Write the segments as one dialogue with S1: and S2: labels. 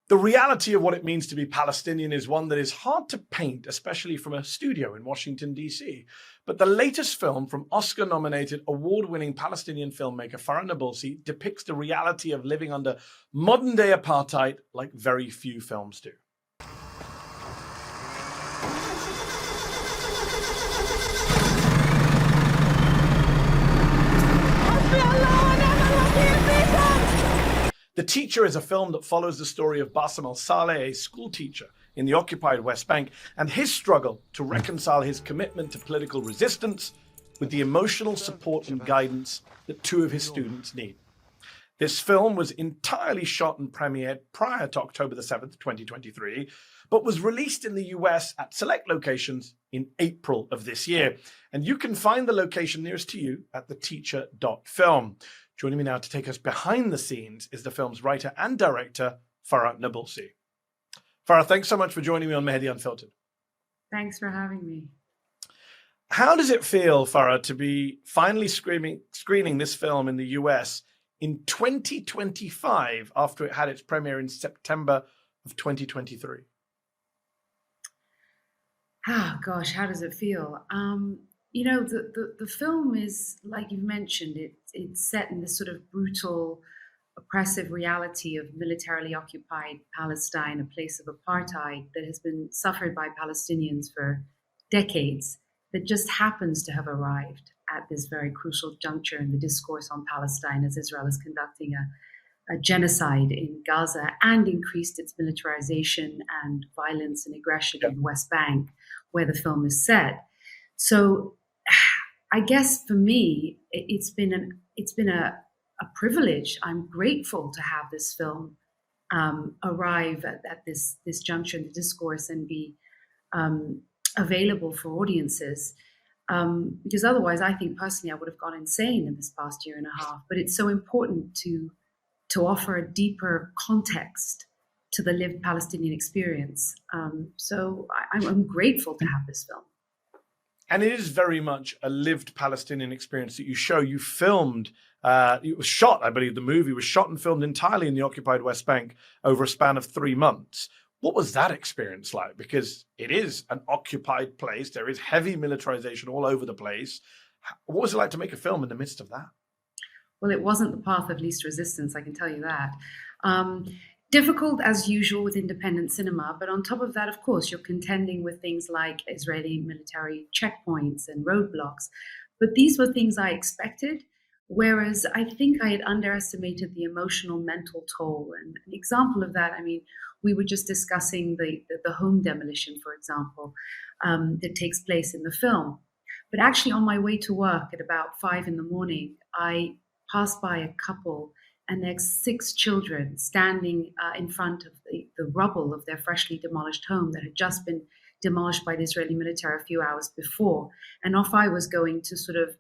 S1: The reality of what it means to be Palestinian is one that is hard to paint, especially from a studio in Washington, D.C. But the latest film from Oscar-nominated, award-winning Palestinian filmmaker Farah Nabulsi depicts the reality of living under modern-day apartheid like very few films do. The Teacher is a film that follows the story of Bassem al-Saleh, a school teacher in the occupied West Bank, and his struggle to reconcile his commitment to political resistance with the emotional support and guidance that two of his students need. This film was entirely shot and premiered prior to October the 7th, 2023, but was released in the US at select locations in April of this year. And you can find the location nearest to you at theteacher.film. Joining me now to take us behind the scenes is the film's writer and director, Farah Nabulsi. Farah, thanks so much for joining me on Mehdi Unfiltered.
S2: Thanks for having me.
S1: How does it feel, Farah, to be finally screening this film in the US in 2025 after it had its premiere in September of 2023?
S2: Oh, gosh, how does it feel? You know, the film is, like you mentioned, it's set in this sort of brutal, oppressive reality of militarily occupied Palestine, a place of apartheid that has been suffered by Palestinians for decades, that just happens to have arrived at this very crucial juncture in the discourse on Palestine as Israel is conducting a genocide in Gaza and increased its militarization and violence and aggression in the West Bank, where the film is set. So I guess for me, it's been a privilege. I'm grateful to have this film arrive at this juncture in the discourse and be available for audiences. Because otherwise, I think personally, I would have gone insane in this past year and a half. But it's so important to offer a deeper context to the lived Palestinian experience. So I'm grateful to have this film.
S1: And it is very much a lived Palestinian experience that you show. You filmed, it was shot, I believe the movie was shot and filmed entirely in the occupied West Bank over a span of 3 months. What was that experience like? Because it is an occupied place. There is heavy militarization all over the place. What was it like to make a film in the midst of that?
S2: Well, it wasn't the path of least resistance, I can tell you that. Difficult as usual with independent cinema, but on top of that, of course, you're contending with things like Israeli military checkpoints and roadblocks. But these were things I expected, whereas I think I had underestimated the emotional, mental toll. And an example of that, I mean, we were just discussing the home demolition, for example, that takes place in the film. But actually, on my way to work at about 5 a.m, I passed by a couple and their 6 children standing in front of the rubble of their freshly demolished home that had just been demolished by the Israeli military a few hours before. And off I was going to sort of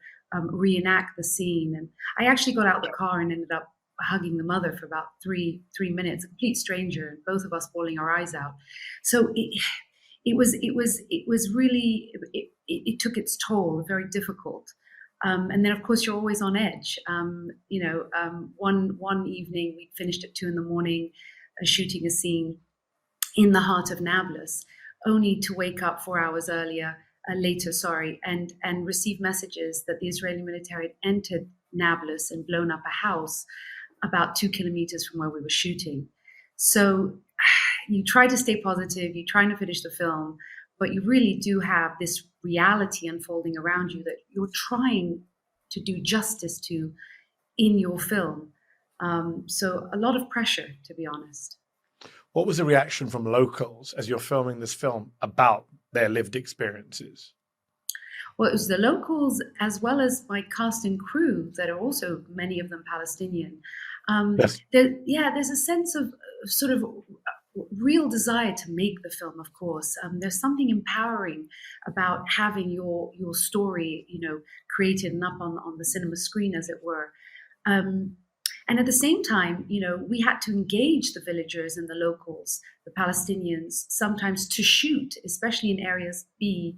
S2: reenact the scene. And I actually got out the car and ended up hugging the mother for about three minutes, a complete stranger, and both of us bawling our eyes out. So it took its toll, very difficult. And then, of course, you're always on edge. One evening we finished at 2 a.m, shooting a scene in the heart of Nablus, only to wake up 4 hours later, and receive messages that the Israeli military had entered Nablus and blown up a house about 2 kilometers from where we were shooting. So you try to stay positive, you're trying to finish the film, but you really do have this reality unfolding around you that you're trying to do justice to in your film. So a lot of pressure, to be honest.
S1: What was the reaction from locals as you're filming this film about their lived experiences?
S2: Well, it was the locals as well as my cast and crew that are also, many of them, Palestinian.
S1: Yes.
S2: There's a sense of sort of real desire to make the film, of course. There's something empowering about having your story, created and up on the cinema screen, as it were. And at the same time, we had to engage the villagers and the locals, the Palestinians, sometimes to shoot, especially in areas B.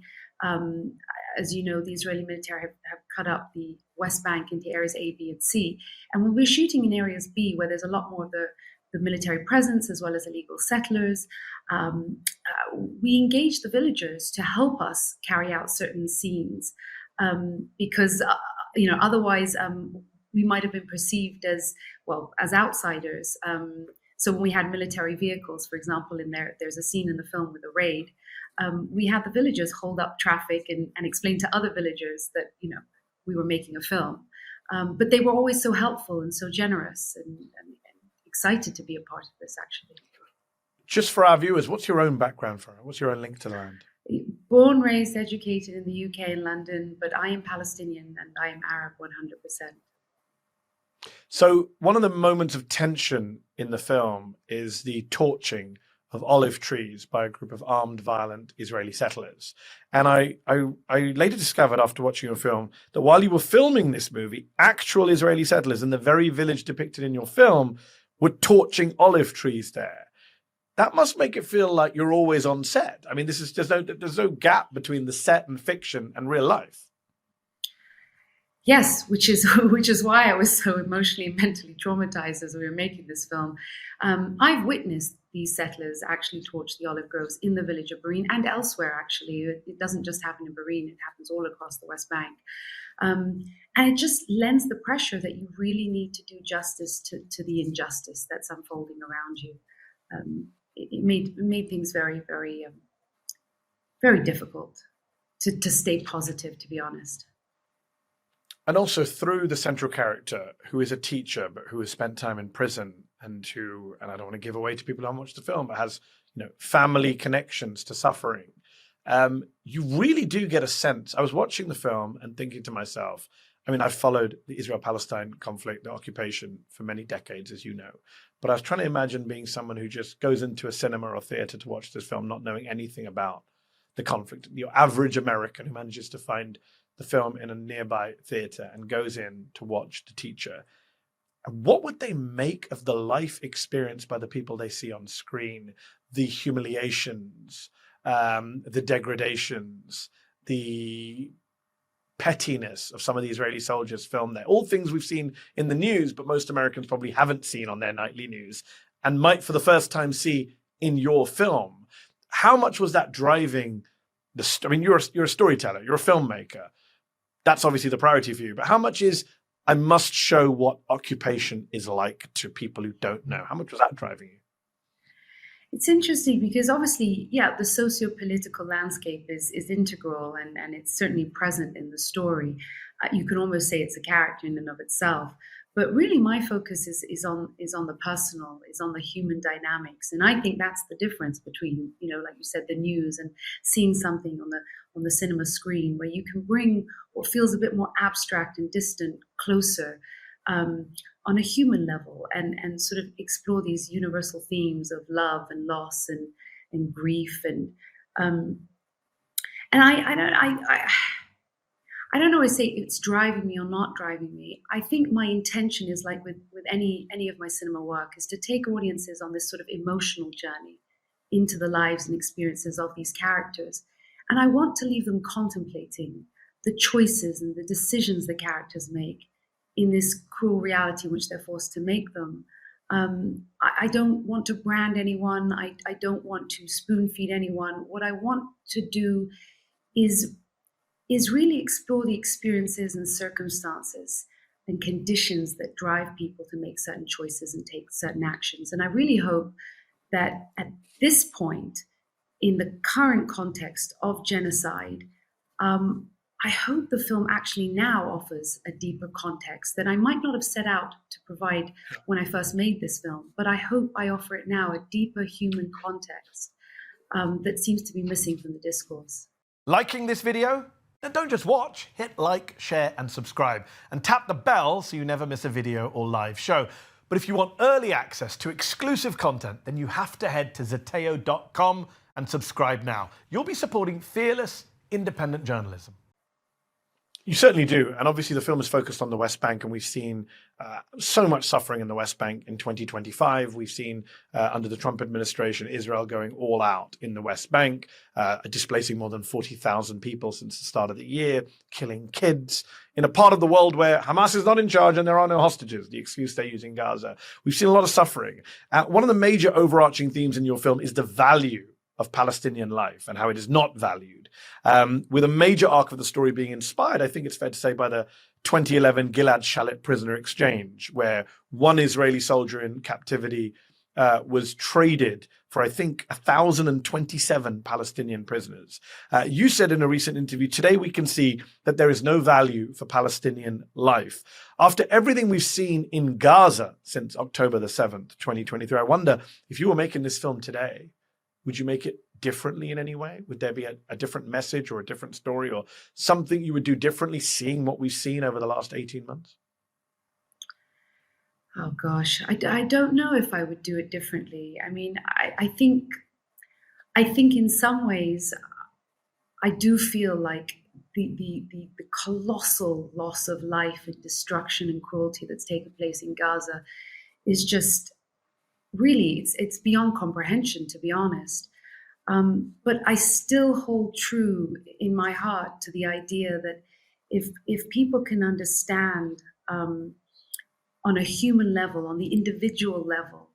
S2: As you know, the Israeli military have cut up the West Bank into areas A, B, and C. And when we're shooting in areas B, where there's a lot more of the the military presence as well as illegal settlers. We engaged the villagers to help us carry out certain scenes because otherwise we might have been perceived as outsiders. So when we had military vehicles, for example, there's a scene in the film with a raid. We had the villagers hold up traffic and explain to other villagers that we were making a film. But they were always so helpful and so generous and excited to be a part of this, actually.
S1: Just for our viewers, what's your own background, Farah? What's your own link to the land?
S2: Born, raised, educated in the UK and London, but I am Palestinian and I am Arab 100%.
S1: So one of the moments of tension in the film is the torching of olive trees by a group of armed, violent Israeli settlers. And I later discovered after watching your film that while you were filming this movie, actual Israeli settlers in the very village depicted in your film were torching olive trees there. That must make it feel like you're always on set. I mean, there's no gap between the set and fiction and real life.
S2: Yes, which is why I was so emotionally and mentally traumatized as we were making this film. I've witnessed these settlers actually torch the olive groves in the village of Berean and elsewhere, actually. It doesn't just happen in Berean, it happens all across the West Bank. And it just lends the pressure that you really need to do justice to the injustice that's unfolding around you. It made things very, very, very difficult to stay positive, to be honest.
S1: And also through the central character, who is a teacher, but who has spent time in prison and I don't want to give away to people who haven't watched the film, but has family connections to suffering. You really do get a sense. I was watching the film and thinking to myself, I mean, I've followed the Israel-Palestine conflict, the occupation for many decades, as you know. But I was trying to imagine being someone who just goes into a cinema or theater to watch this film, not knowing anything about the conflict. Your average American who manages to find the film in a nearby theater and goes in to watch the teacher. And what would they make of the life experienced by the people they see on screen, the humiliations, the degradations, the pettiness of some of the Israeli soldiers filmed there, all things we've seen in the news, but most Americans probably haven't seen on their nightly news and might for the first time see in your film. How much was that driving I mean, you're a storyteller, you're a filmmaker. That's obviously the priority for you. But how much is, I must show what occupation is like to people who don't know? How much was that driving you?
S2: It's interesting because obviously, the socio-political landscape is integral and it's certainly present in the story. You can almost say it's a character in and of itself. But really my focus is on the personal, is on the human dynamics. And I think that's the difference between, like you said, the news and seeing something on the cinema screen where you can bring what feels a bit more abstract and distant closer on a human level and sort of explore these universal themes of love and loss and grief and I don't always say it's driving me or not driving me. I think my intention is like with any of my cinema work is to take audiences on this sort of emotional journey into the lives and experiences of these characters. And I want to leave them contemplating the choices and the decisions the characters make in this cruel reality in which they're forced to make them. I don't want to brand anyone. I don't want to spoon feed anyone. What I want to do is really explore the experiences and circumstances and conditions that drive people to make certain choices and take certain actions. And I really hope that at this point, in the current context of genocide, I hope the film actually now offers a deeper context that I might not have set out to provide when I first made this film, but I hope I offer it now, a deeper human context that seems to be missing from the discourse.
S3: Liking this video? Then don't just watch, hit like, share and subscribe and tap the bell so you never miss a video or live show. But if you want early access to exclusive content, then you have to head to zeteo.com and subscribe now. You'll be supporting fearless, independent journalism.
S1: You certainly do. And obviously, the film is focused on the West Bank, and we've seen so much suffering in the West Bank in 2025. We've seen under the Trump administration, Israel going all out in the West Bank, displacing more than 40,000 people since the start of the year, killing kids in a part of the world where Hamas is not in charge and there are no hostages, the excuse they use in Gaza. We've seen a lot of suffering. One of the major overarching themes in your film is the value of Palestinian life and how it is not valued. With a major arc of the story being inspired, I think it's fair to say, by the 2011 Gilad Shalit prisoner exchange, where one Israeli soldier in captivity was traded for, I think, 1,027 Palestinian prisoners. You said in a recent interview, today we can see that there is no value for Palestinian life. After everything we've seen in Gaza since October the 7th, 2023, I wonder if you were making this film today, would you make it differently in any way? Would there be a different message or a different story or something you would do differently, seeing what we've seen over the last 18 months?
S2: Oh gosh, I don't know if I would do it differently. I mean, I think in some ways I do feel like the colossal loss of life and destruction and cruelty that's taken place in Gaza is just really, it's beyond comprehension, to be honest. But I still hold true in my heart to the idea that if people can understand on a human level, on the individual level,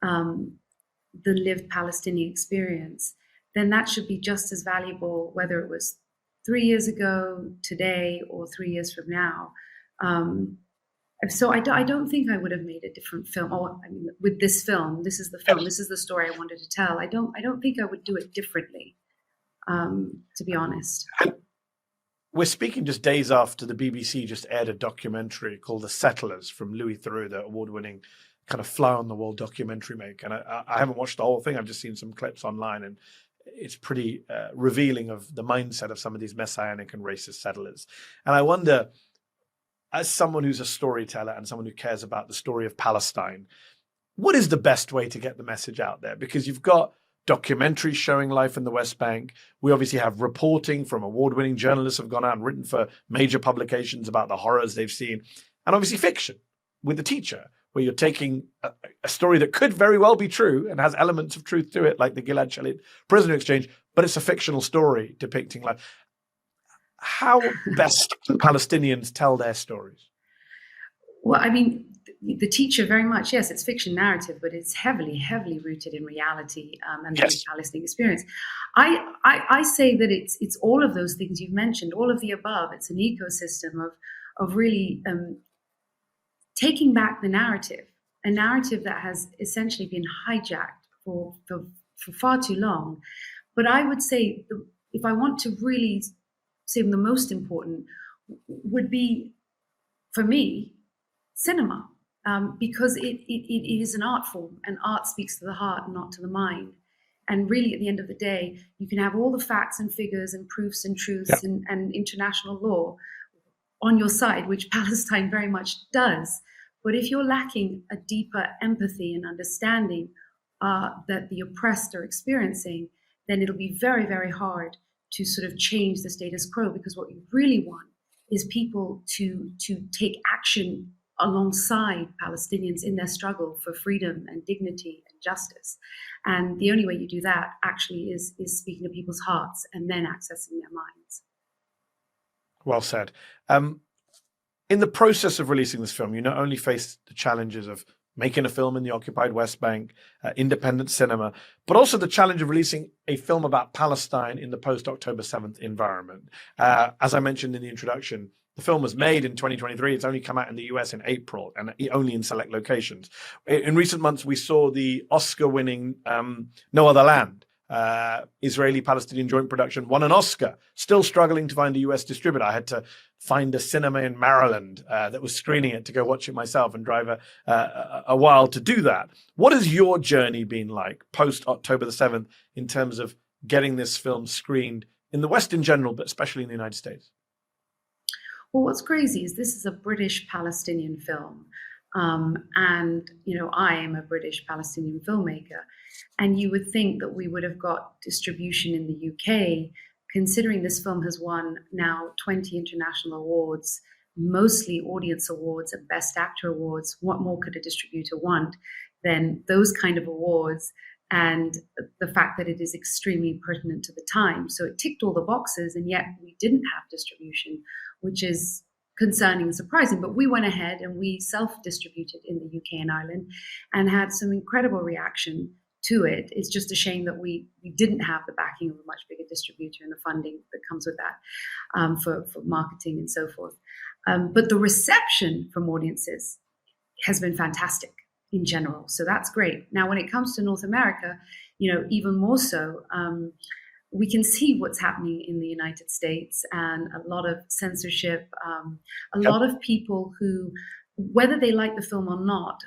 S2: the lived Palestinian experience, then that should be just as valuable, whether it was 3 years ago, today, or 3 years from now. So I don't think I would have made a different film. Oh, I mean, with this film, this is the film, this is the story I wanted to tell. I don't think I would do it differently, to be honest.
S1: We're speaking just days after the BBC just aired a documentary called The Settlers from Louis Theroux, the award-winning kind of fly-on-the-wall documentary maker. And I haven't watched the whole thing. I've just seen some clips online, and it's pretty revealing of the mindset of some of these messianic and racist settlers. And I wonder, as someone who's a storyteller and someone who cares about the story of Palestine, what is the best way to get the message out there? Because you've got documentaries showing life in the West Bank. We obviously have reporting from award-winning journalists who've gone out and written for major publications about the horrors they've seen. And obviously fiction with The Teacher, where you're taking a story that could very well be true and has elements of truth to it, like the Gilad Shalit prisoner exchange, but it's a fictional story depicting life. How best do Palestinians tell their stories?
S2: Well, I mean, The Teacher, very much, yes, it's fiction narrative, but it's heavily rooted in reality and the Palestinian experience. I say that it's all of those things you've mentioned, all of the above. It's an ecosystem of really taking back the narrative, a narrative that has essentially been hijacked for far too long. But I would say, if I want to really say the most important, would be, for me, cinema. Because it is an art form, and art speaks to the heart, not to the mind. And really, at the end of the day, you can have all the facts and figures and proofs and truths and international law on your side, which Palestine very much does. But if you're lacking a deeper empathy and understanding that the oppressed are experiencing, then it'll be very, very hard to sort of change the status quo, because what you really want is people to take action alongside Palestinians in their struggle for freedom and dignity and justice. And the only way you do that actually is speaking to people's hearts and then accessing their minds.
S1: Well said. In the process of releasing this film, you not only face the challenges of making a film in the occupied West Bank, independent cinema, but also the challenge of releasing a film about Palestine in the post-October 7th environment. As I mentioned in the introduction, the film was made in 2023. It's only come out in the US in April and only in select locations. In recent months, we saw the Oscar-winning No Other Land, Israeli-Palestinian joint production, won an Oscar, still struggling to find a US distributor. I had to find a cinema in Maryland that was screening it to go watch it myself and drive a while to do that. What has your journey been like post-October the 7th in terms of getting this film screened in the West in general, but especially in the United States?
S2: Well, what's crazy is this is a British Palestinian film. And, you know, I am a British Palestinian filmmaker. And you would think that we would have got distribution in the UK considering this film has won now 20 international awards, mostly audience awards and Best Actor awards, what more could a distributor want than those kind of awards, and the fact that it is extremely pertinent to the time. So it ticked all the boxes, and yet we didn't have distribution, which is concerning and surprising. But we went ahead and we self-distributed in the UK and Ireland and had some incredible reaction to it. It's just a shame that we didn't have the backing of a much bigger distributor and the funding that comes with that for marketing and so forth. But the reception from audiences has been fantastic in general. So that's great. Now, when it comes to North America, even more so, we can see what's happening in the United States, and a lot of censorship, a lot of people who, whether they like the film or not,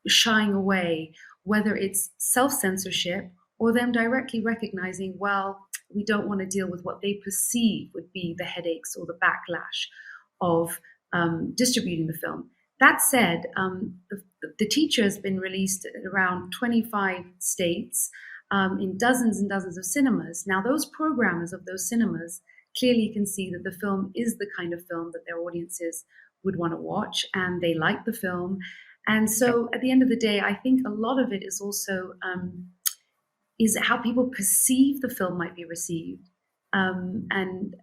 S2: shying away, whether it's self-censorship or them directly recognizing, well, we don't want to deal with what they perceive would be the headaches or the backlash of distributing the film. That said, the teacher has been released at around 25 states in dozens and dozens of cinemas. Now, those programmers of those cinemas clearly can see that the film is the kind of film that their audiences would want to watch, and they like the film. And so at the end of the day, I think a lot of it is also is how people perceive the film might be received. And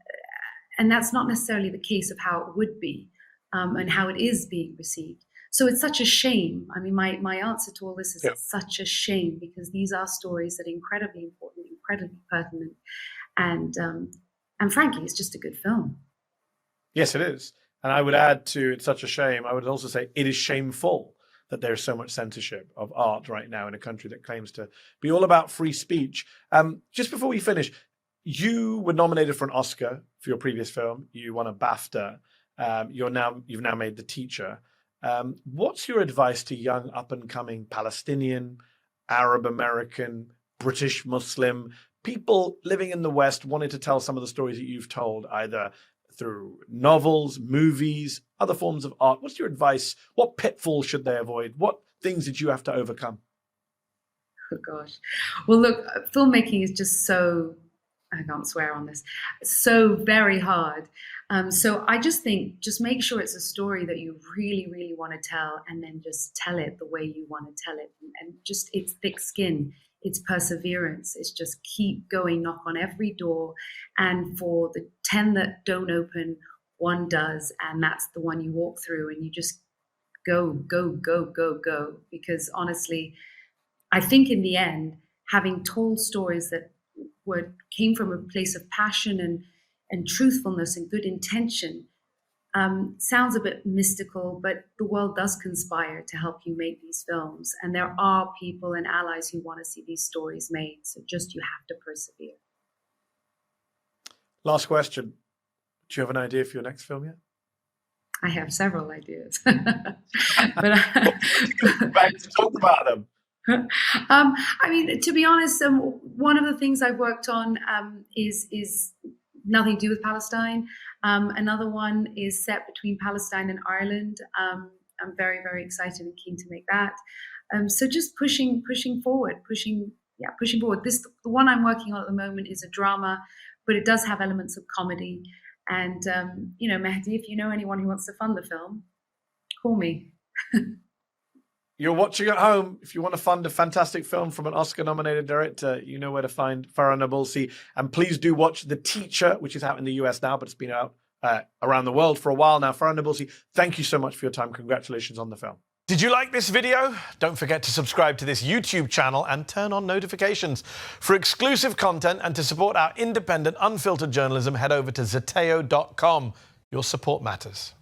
S2: that's not necessarily the case of how it would be and how it is being received. So it's such a shame. I mean, my answer to all this is it's such a shame, because these are stories that are incredibly important, incredibly pertinent. And frankly, it's just a good film.
S1: Yes, it is. And I would add to it's such a shame, I would also say it is shameful that there's so much censorship of art right now in a country that claims to be all about free speech. Just before we finish, you were nominated for an Oscar for your previous film. You won a BAFTA. You've now made The Teacher. What's your advice to young up-and-coming Palestinian, Arab American, British Muslim, people living in the West wanting to tell some of the stories that you've told, either through novels, movies, other forms of art? What's your advice? What pitfalls should they avoid? What things did you have to overcome?
S2: Oh, gosh. Well, look, filmmaking is just so, I can't swear on this, so very hard. So I just think, just make sure it's a story that you really, really want to tell, and then just tell it the way you want to tell it. And just, it's thick skin, it's perseverance, it's just keep going, knock on every door. And for the 10 that don't open, one does, and that's the one you walk through, and you just go, go, go, go, go. Because honestly, I think in the end, having told stories that came from a place of passion and truthfulness and good intention, sounds a bit mystical, but the world does conspire to help you make these films. And there are people and allies who want to see these stories made. So just, you have to persevere.
S1: Last question. Do you have an idea for your next film yet?
S2: I have several ideas.
S1: But talk about them.
S2: I mean, to be honest, one of the things I've worked on is nothing to do with Palestine. Another one is set between Palestine and Ireland. I'm very, very excited and keen to make that. So just pushing forward. The one I'm working on at the moment is a drama, but it does have elements of comedy. And Mehdi, if you know anyone who wants to fund the film, call me.
S1: You're watching at home. If you want to fund a fantastic film from an Oscar-nominated director, you know where to find Farah Nabulsi. And please do watch The Teacher, which is out in the US now, but it's been out around the world for a while now. Farah Nabulsi, thank you so much for your time. Congratulations on the film.
S3: Did you like this video? Don't forget to subscribe to this YouTube channel and turn on notifications. For exclusive content and to support our independent, unfiltered journalism, head over to zeteo.com. Your support matters.